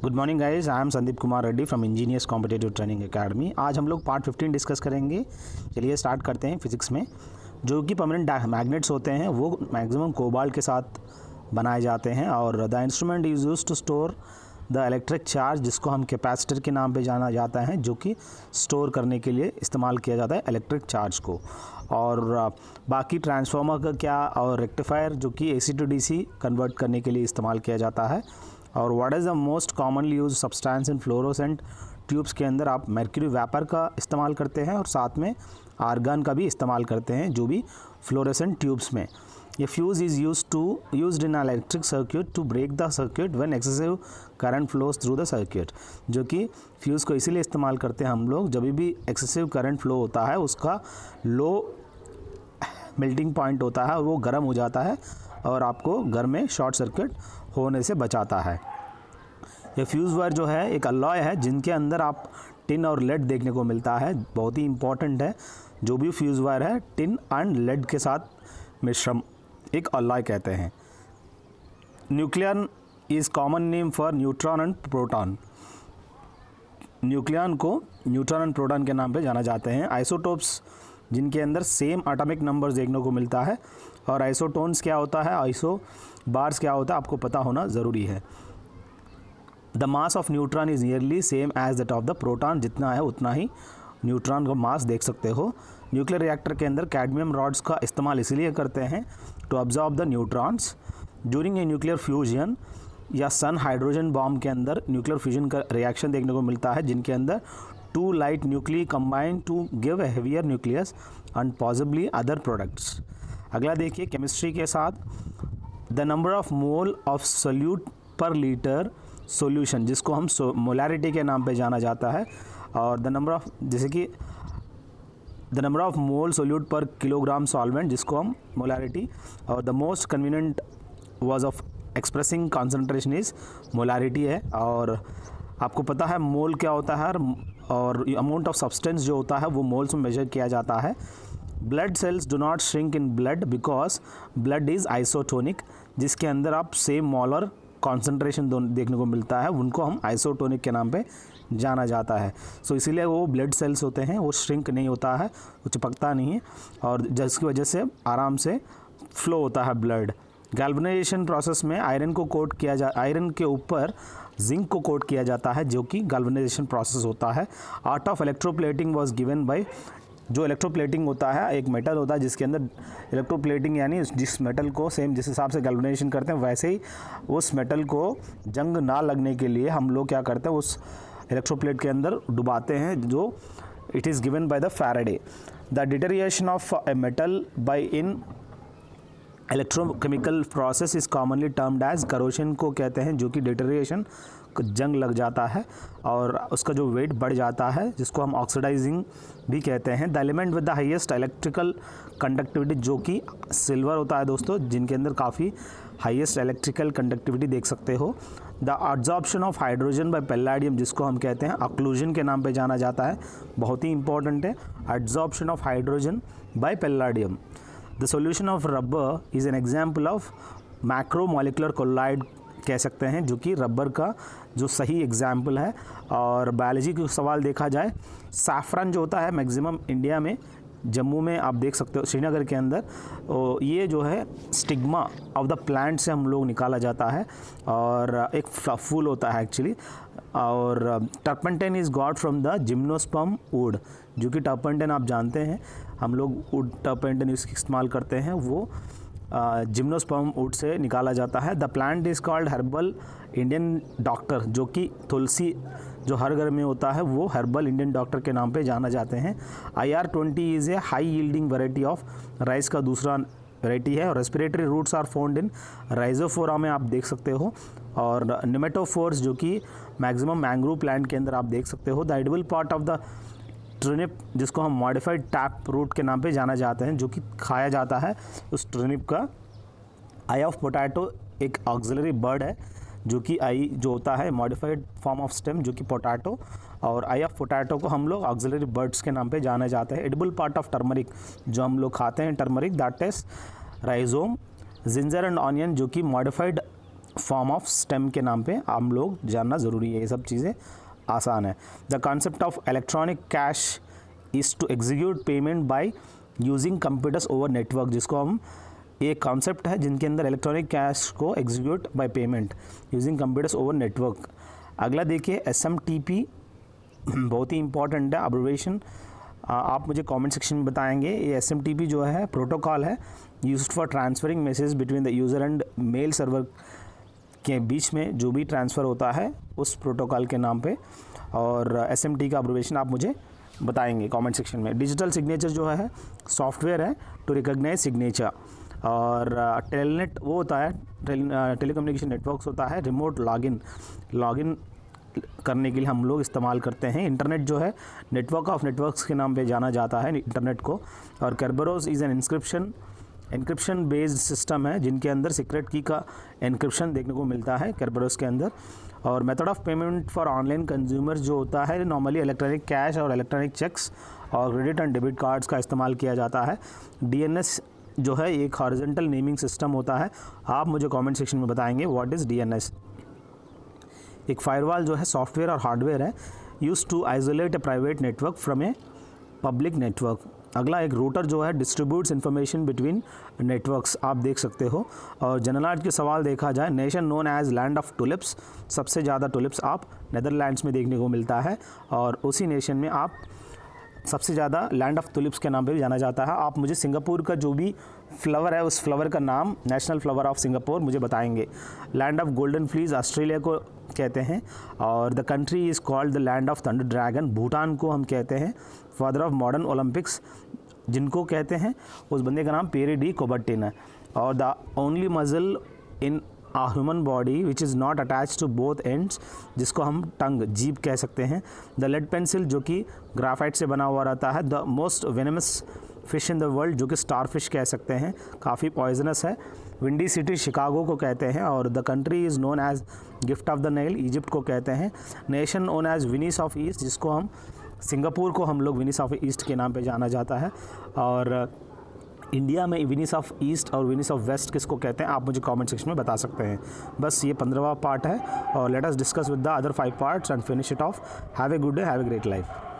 Good morning guys, I am Sandeep Kumar Reddy from engineers competitive training academy. आज हम लोग part 15 discuss करेंगे। चलिए स्टार्ट करते हैं। फिजिक्स में जो कि परमानेंट मैग्नेट्स होते हैं वो मैक्सिमम कोबाल्ट के साथ बनाए जाते हैं और the instrument is used to store the electric charge, जिसको हम कैपेसिटर के नाम पे जाना जाता है, जो कि स्टोर करने के लिए इस्तेमाल किया जाता है इलेक्ट्रिक चार्ज को। और बाकी ट्रांसफार्मर का क्या, और रेक्टिफायर जो कि AC टू DC कन्वर्ट करने के लिए इस्तेमाल किया जाता है। और what is the most commonly use substance in fluorescent tubes के अंदर आप मर्क्यूरी वेपर का इस्तेमाल करते हैं और साथ में आर्गन का भी इस्तेमाल करते हैं, जो भी फ्लोरोसेंट ट्यूब्स में। ये fuse is used in electric circuit to break the circuit when excessive current flows through the circuit. जो कि फ्यूज़ को इसीलिए इस्तेमाल करते हैं हम लोग, जब भी एक्सेसिव करंट फ्लो होता है उसका लो मेल्टिंग पॉइंट होता है और वो गर्म हो जाता है और आपको घर में शॉर्ट सर्किट होने से बचाता है। ये फ्यूज़ वायर जो है एक अलॉय है जिनके अंदर आप टिन और लेड देखने को मिलता है। बहुत ही इंपॉर्टेंट है। जो भी फ्यूज़ वायर है टिन एंड लेड के साथ मिश्रण एक अलॉय कहते हैं। Nucleon is common name for neutron and proton. Nucleon को न्यूट्रॉन एंड प्रोटॉन के नाम पे जाना जाते हैं। आइसोटोप्स जिनके अंदर सेम एटॉमिक नंबर्स देखने को मिलता है। और आइसोटोन्स क्या होता है, आइसो बार्स क्या होता है, आपको पता होना ज़रूरी है। The mass of neutron is nearly same as that of the proton. जितना है उतना ही न्यूट्रॉन का मास देख सकते हो। न्यूक्लियर रिएक्टर के अंदर कैडमियम रॉड्स का इस्तेमाल इसलिए करते हैं to absorb the neutrons during a nuclear fusion या सन हाइड्रोजन बॉम्ब के अंदर न्यूक्लियर फ्यूजन का रिएक्शन देखने को मिलता है, जिनके अंदर 2 light nuclei combine to give a heavier nucleus and possibly other products. अगला देखिए केमिस्ट्री के साथ, the number of mole of solute per litre solution, जिसको हम मोलैरिटी के नाम पे जाना जाता है। और द नंबर ऑफ, जैसे कि the number of mole solute पर किलोग्राम सॉल्वेंट, जिसको हम मोलैरिटी। और the most convenient was of expressing concentration is molarity है। और आपको पता है मोल क्या होता है और अमाउंट ऑफ सब्सटेंस जो होता है वो मोल्स में मेजर किया जाता है। Blood cells do not shrink in blood because blood is isotonic. जिसके अंदर आप सेम मोलर कॉन्सेंट्रेशन देखने को मिलता है, उनको हम आइसोटोनिक के नाम पे जाना जाता है। सो इसीलिए वो ब्लड सेल्स होते हैं, वो श्रिंक नहीं होता है, वो चिपकता नहीं है और जिसकी वजह से आराम से फ्लो होता है ब्लड। गैल्वेनाइजेशन प्रोसेस में आयरन के ऊपर जिंक को कोट किया जाता है, जो कि गैल्वेनाइजेशन प्रोसेस होता है। Art of electroplating was given by, जो इलेक्ट्रोप्लेटिंग होता है एक मेटल होता है जिसके अंदर इलेक्ट्रोप्लेटिंग यानी जिस मेटल को सेम जिस हिसाब से गैल्वेनाइजेशन करते हैं वैसे ही उस मेटल को जंग ना लगने के लिए हम लोग क्या करते हैं, उस इलेक्ट्रोप्लेट के अंदर डुबाते हैं, जो it is given by the Faraday. The deterioration of a metal by in electrochemical process is commonly termed as corrosion को कहते हैं, जो कि डिटेरिएशन जंग लग जाता है और उसका जो वेट बढ़ जाता है, जिसको हम ऑक्सीडाइजिंग भी कहते हैं। The element with the highest electrical conductivity, जो कि सिल्वर होता है दोस्तों, जिनके अंदर काफ़ी हाईएस्ट इलेक्ट्रिकल कंडक्टिविटी देख सकते हो। The absorption of hydrogen by palladium, जिसको हम कहते हैं ऑक्लूजन के नाम पे जाना जाता है, बहुत ही इंपॉर्टेंट है। Absorption of hydrogen by palladium. The solution of rubber is an example of macromolecular colloid कह सकते हैं, जो कि रबर का जो सही एग्जाम्पल है। और बायोलॉजी का सवाल देखा जाए, सैफरन जो होता है मैक्सिमम इंडिया में जम्मू में आप देख सकते हो, श्रीनगर के अंदर, ये जो है स्टिग्मा ऑफ द प्लांट से हम लोग निकाला जाता है और एक फूल होता है एक्चुअली। और turpentine is got from the gymnosperm would, जो कि टर्पेंटाइन आप जानते हैं, हम लोग वुड टर्पेंटाइन इस्तेमाल करते हैं, वो जिम्नोस्पर्म वुड से निकाला जाता है। The plant is called herbal Indian doctor, जो कि तुलसी जो हर घर में होता है वो हर्बल इंडियन डॉक्टर के नाम पे जाना जाते हैं। IR20 is a high yielding variety of rice का दूसरा वैरायटी है। और respiratory roots are found in Rhizophora में आप देख सकते हो। और निमेटोफोर्स, जो कि मैक्सिमम मैंग्रोव प्लांट के अंदर आप देख सकते हो। The edible part of the turnip, जिसको हम मॉडिफाइड टैप रूट के नाम पे जाना जाते हैं, जो कि खाया जाता है उस ट्रिनिप का। आई ऑफ पोटैटो एक ऑक्सिलरी बर्ड है, जो कि आई जो होता है मॉडिफाइड फॉर्म ऑफ स्टेम, जो कि पोटैटो। और आई ऑफ पोटैटो को हम लोग ऑक्सिलरी बर्ड्स के नाम पे जाने जाते हैं। एडिबल पार्ट ऑफ टर्मरिक, जो हम लोग खाते हैं turmeric, that is rhizome. Ginger and onion, जो कि मॉडिफाइड फॉर्म ऑफ स्टेम के नाम पे हम लोग जानना ज़रूरी है, ये सब चीज़ें आसान है। The concept of electronic cash is to execute payment by using computers over network, जिसको हम एक कॉन्सेप्ट है जिनके अंदर इलेक्ट्रॉनिक कैश को execute by payment using computers over network. अगला देखिए SMTP, बहुत ही इंपॉर्टेंट है अब्रिविएशन, आप मुझे कमेंट सेक्शन में बताएंगे। ये SMTP जो है प्रोटोकॉल है used for transferring message between the user and mail server के बीच में जो भी ट्रांसफ़र होता है उस प्रोटोकॉल के नाम पे, और SMT का अब्रिविएशन आप मुझे बताएंगे कमेंट सेक्शन में। डिजिटल सिग्नेचर जो है सॉफ्टवेयर है टू रिकॉग्नाइज सिग्नेचर, और टेलनेट वो होता है टेलीकम्युनिकेशन नेटवर्क्स होता है रिमोट लॉगिन करने के लिए हम लोग इस्तेमाल करते हैं। इंटरनेट जो है नेटवर्क ऑफ नेटवर्क्स के नाम पे जाना जाता है इंटरनेट को। और Kerberos is an encryption based system है जिनके अंदर सीक्रेट की का एनक्रिप्शन देखने को मिलता है केरबरोस के अंदर। और method of payment for online consumers जो होता है नॉर्मली इलेक्ट्रॉनिक कैश और इलेक्ट्रॉनिक चेक्स और क्रेडिट एंड डेबिट कार्ड्स का इस्तेमाल किया जाता है। DNS जो है एक हॉरिजॉन्टल नेमिंग सिस्टम होता है, आप मुझे कमेंट सेक्शन में बताएंगे व्हाट इज़ DNS। एक फायरवॉल जो है सॉफ्टवेयर और हार्डवेयर है used to isolate a private network from a public network. अगला एक रूटर जो है डिस्ट्रीब्यूट्स इंफॉर्मेशन बिटवीन नेटवर्क्स, आप देख सकते हो। और जनरल के सवाल देखा जाए, nation known as land of tulips, सबसे ज़्यादा टुलिप्स आप नेदरलैंड्स में देखने को मिलता है, और उसी नेशन में आप सबसे ज़्यादा लैंड ऑफ टुलिप्स के नाम पे भी जाना जाता है। आप मुझे सिंगापुर का जो भी फ्लावर है उस फ्लावर का नाम, नेशनल फ्लावर ऑफ सिंगापुर, मुझे बताएंगे। Land of golden fleas Australia को कहते हैं, और the country is called the land of thunder dragon, Bhutan को हम कहते हैं फादर ऑफ मॉडर्न ओलंपिक्स, जिनको कहते हैं उस बंदे का नाम पेरी डी कोबर्टिन है। और the only muscle in a human body which is not attach to both ends, जिसको हम टंग जीभ कह सकते हैं। द लेड पेंसिल जो कि ग्राफाइट से बना हुआ रहता है। The most venomous fish in the world जो कि स्टार फिश कह सकते हैं, काफ़ी पॉइजनस है। विंडी सिटी शिकागो को कहते हैं। और the country is known as gift of the Nile, Egypt को कहते हैं। Nation known as Venice of East, जिसको हम सिंगापुर को हम लोग विनीस ऑफ ईस्ट के नाम पे जाना जाता है। और इंडिया में विनीस ऑफ ईस्ट और विनीस ऑफ वेस्ट किसको कहते हैं, आप मुझे कमेंट सेक्शन में बता सकते हैं। बस ये 15वां पार्ट है, और let us discuss with the other 5 parts and finish it of. Have a good day, have a great life.